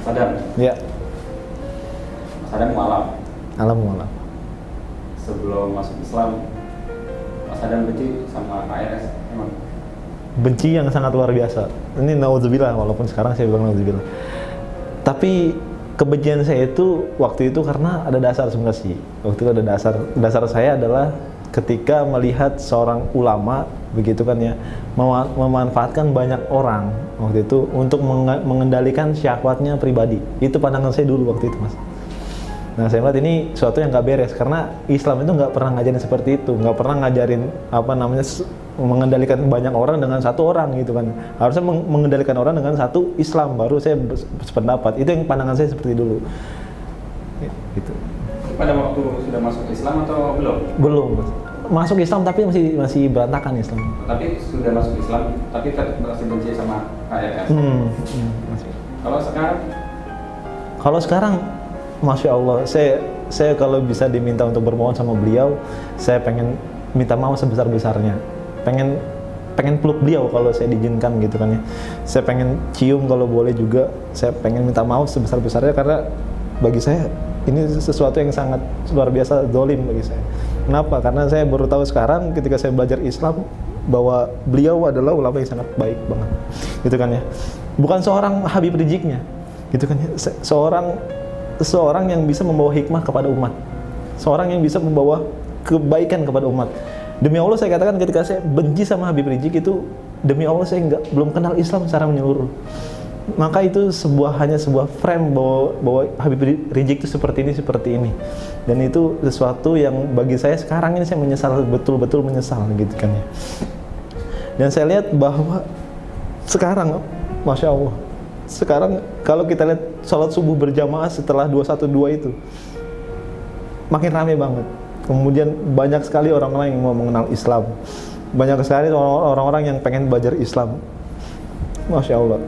Mas Adam. Ya. Mas Adam mualaf. Alam mualaf. Sebelum masuk Islam, Mas Adam benci sama KRS emang? Benci yang sangat luar biasa. Ini naudzubillah, walaupun sekarang saya bilang naudzubillah. Tapi kebencian saya itu waktu itu karena ada dasar sebenarnya sih. Waktu itu ada dasar saya adalah ketika melihat seorang ulama begitu kan ya, memanfaatkan banyak orang waktu itu untuk mengendalikan syahwatnya pribadi. Itu pandangan saya dulu waktu itu, Mas. Nah, saya melihat ini suatu yang nggak beres karena Islam itu nggak pernah ngajarin seperti itu, nggak pernah ngajarin mengendalikan banyak orang dengan satu orang gitu kan. Harusnya mengendalikan orang dengan satu Islam, baru saya sependapat. Itu yang pandangan saya seperti dulu. Gitu. Pada waktu sudah masuk Islam atau belum? Belum, Mas. Masuk Islam tapi masih berantakan Islam. Tapi sudah masuk Islam, tapi tetap merasa benci sama KRS. Kalau sekarang, Masya Allah, saya kalau bisa diminta untuk bermohon sama beliau, saya pengen minta maaf sebesar-besarnya. Pengen peluk beliau kalau saya diizinkan gitu kan ya. Saya pengen cium kalau boleh juga. Saya pengen minta maaf sebesar-besarnya karena bagi saya ini sesuatu yang sangat luar biasa zalim bagi saya. Kenapa? Karena saya baru tahu sekarang ketika saya belajar Islam bahwa beliau adalah ulama yang sangat baik banget. Gitu kan ya. Bukan seorang Habib Riziknya. Gitu kan ya. Seorang yang bisa membawa hikmah kepada umat, seorang yang bisa membawa kebaikan kepada umat. Demi Allah saya katakan ketika saya benci sama Habib Rizik itu, demi Allah saya belum kenal Islam secara menyeluruh. Maka itu hanya sebuah frame bahwa Habib Rizik itu seperti ini. Dan itu sesuatu yang bagi saya sekarang ini saya menyesal, betul-betul menyesal gitu kan ya. Dan saya lihat bahwa sekarang, Masya Allah, sekarang kalau kita lihat sholat subuh berjamaah setelah 212 itu makin ramai banget. Kemudian banyak sekali orang-orang yang mau mengenal Islam, banyak sekali orang-orang yang pengen belajar Islam, Masya Allah.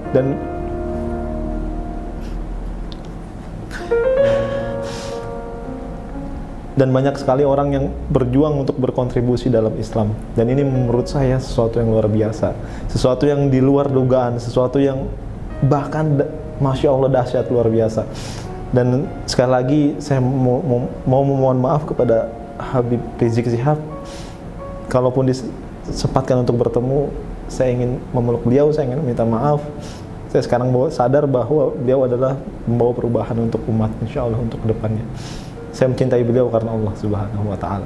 Dan banyak sekali orang yang berjuang untuk berkontribusi dalam Islam. Dan ini menurut saya sesuatu yang luar biasa, sesuatu yang di luar dugaan, sesuatu yang bahkan Masya Allah dahsyat luar biasa. Dan sekali lagi saya mau memohon maaf kepada Habib Rizik Syihab. Kalaupun disempatkan untuk bertemu, saya ingin memeluk beliau, saya ingin minta maaf. Saya sekarang sadar bahwa beliau adalah membawa perubahan untuk umat, insya Allah untuk kedepannya. Saya mencintai beliau karena Allah Subhanahu wa Ta'ala.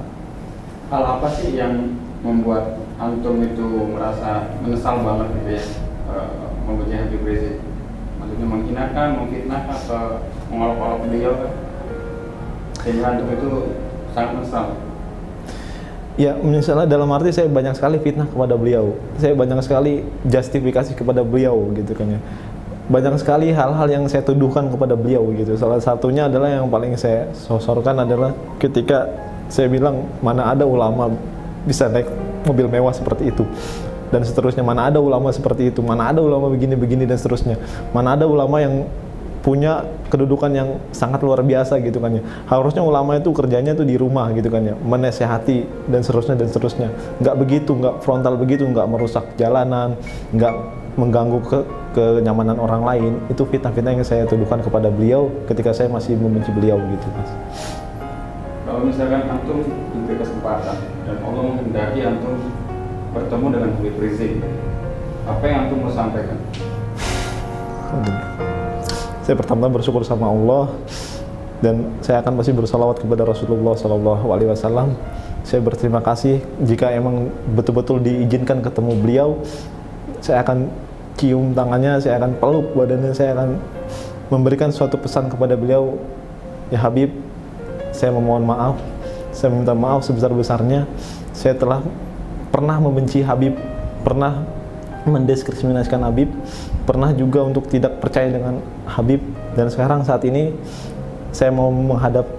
Hal apa sih yang membuat antum itu merasa menyesal banget gitu ya, membenci Habib Rizik? Maksudnya menghinakan, memfitnah, atau mengolok-olok beliau kan? Sehingga antum itu sangat menyesal. Ya, menyesalnya dalam arti saya banyak sekali fitnah kepada beliau. Saya banyak sekali justifikasi kepada beliau gitu kan ya. Banyak sekali hal-hal yang saya tuduhkan kepada beliau gitu. Salah satunya adalah yang paling saya sosorkan adalah ketika saya bilang mana ada ulama bisa naik mobil mewah seperti itu. Dan seterusnya, mana ada ulama seperti itu, mana ada ulama begini-begini dan seterusnya, mana ada ulama yang punya kedudukan yang sangat luar biasa gitu kan ya. Harusnya ulama itu kerjanya tuh di rumah gitu kan ya, menasehati dan seterusnya. Nggak begitu, nggak frontal begitu, nggak merusak jalanan, nggak mengganggu kenyamanan orang lain. Itu fitnah-fitnah yang saya tuduhkan kepada beliau ketika saya masih membenci beliau gitu, Mas. Kalau misalkan antum diberi kesempatan dan Allah menghendaki antum bertemu dengan Habib Rizik, apa yang antum mau sampaikan? Saya pertama bersyukur sama Allah, dan saya akan masih bersalawat kepada Rasulullah SAW. Saya berterima kasih jika emang betul-betul diizinkan ketemu beliau. Saya akan cium tangannya, saya akan peluk badannya, saya akan memberikan suatu pesan kepada beliau. Ya Habib, saya memohon maaf, saya minta maaf sebesar-besarnya. Saya telah pernah membenci Habib, pernah mendiskriminasikan Habib, pernah juga untuk tidak percaya dengan Habib. Dan sekarang saat ini saya mau menghadap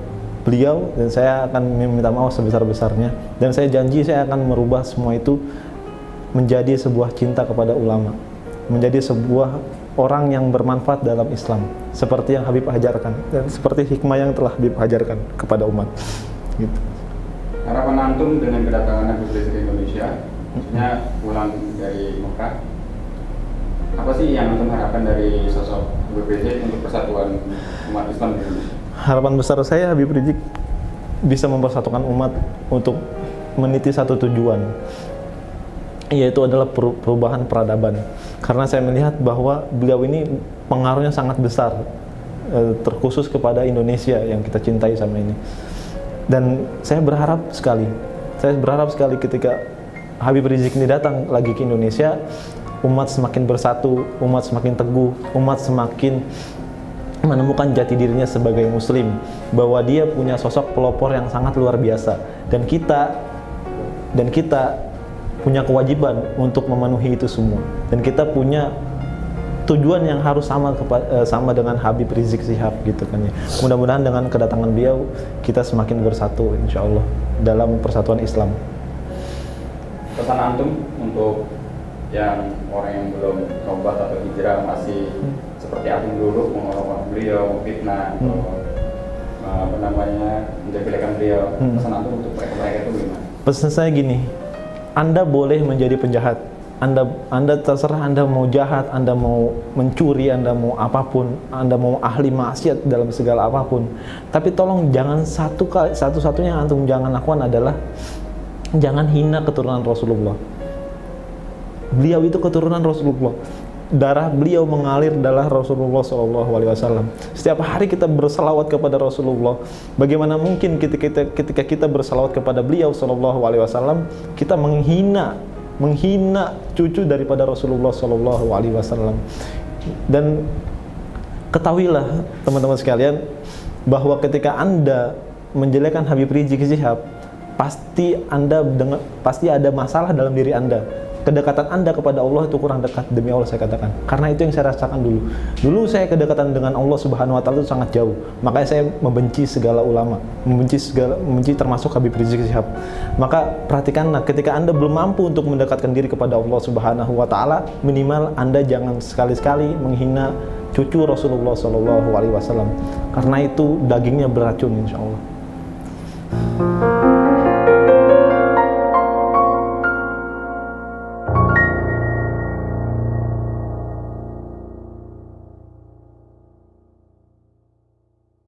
beliau dan saya akan meminta maaf sebesar-besarnya. Dan saya janji saya akan merubah semua itu menjadi sebuah cinta kepada ulama, menjadi sebuah orang yang bermanfaat dalam Islam, seperti yang Habib ajarkan dan seperti hikmah yang telah Habib ajarkan kepada umat. Gitu. Harapan antum dengan kedatangan Habib Rizik ke Indonesia, maksudnya pulang dari Mekah, Apa sih yang antum harapkan dari sosok Habib Rizik untuk persatuan umat Islam di Indonesia? Harapan besar saya Habib Rizik bisa mempersatukan umat untuk meniti satu tujuan, yaitu adalah perubahan peradaban. Karena saya melihat bahwa beliau ini pengaruhnya sangat besar, terkhusus kepada Indonesia yang kita cintai sama ini. Dan saya berharap sekali ketika Habib Rizik ini datang lagi ke Indonesia, umat semakin bersatu, umat semakin teguh, umat semakin menemukan jati dirinya sebagai muslim, bahwa dia punya sosok pelopor yang sangat luar biasa, dan kita punya kewajiban untuk memenuhi itu semua, dan kita punya tujuan yang harus sama dengan Habib Rizik Syihab gitu kan ya. Mudah-mudahan dengan kedatangan beliau kita semakin bersatu insya Allah dalam persatuan Islam. Pesan antum untuk yang orang yang belum tobat atau hijrah, masih seperti antum dulu, mengolok-olok beliau, fitnah, atau menjelek-jelekan beliau, pesan antum untuk mereka itu gimana? Pesan saya gini, Anda boleh menjadi penjahat, Anda terserah, Anda mau jahat, Anda mau mencuri, Anda mau apapun, Anda mau ahli maksiat dalam segala apapun, tapi tolong jangan satu-satunya yang antum jangan lakukan adalah jangan hina keturunan Rasulullah. Beliau itu keturunan Rasulullah, darah beliau mengalir darah Rasulullah SAW. Setiap hari kita bersalawat kepada Rasulullah. Bagaimana mungkin ketika kita bersalawat kepada beliau SAW, kita menghina cucu daripada Rasulullah SAW. Dan ketahuilah teman-teman sekalian, bahwa ketika Anda menjelekkan Habib Rizik Syihab, pasti ada masalah dalam diri Anda. Kedekatan Anda kepada Allah itu kurang dekat, demi Allah saya katakan. Karena itu yang saya rasakan dulu. Dulu saya kedekatan dengan Allah Subhanahu wa taala itu sangat jauh. Makanya saya membenci segala ulama, membenci termasuk Habib Rizik Syihab. Maka perhatikanlah, ketika Anda belum mampu untuk mendekatkan diri kepada Allah Subhanahu wa taala, minimal Anda jangan sekali-sekali menghina cucu Rasulullah SAW. Karena itu dagingnya beracun insyaallah.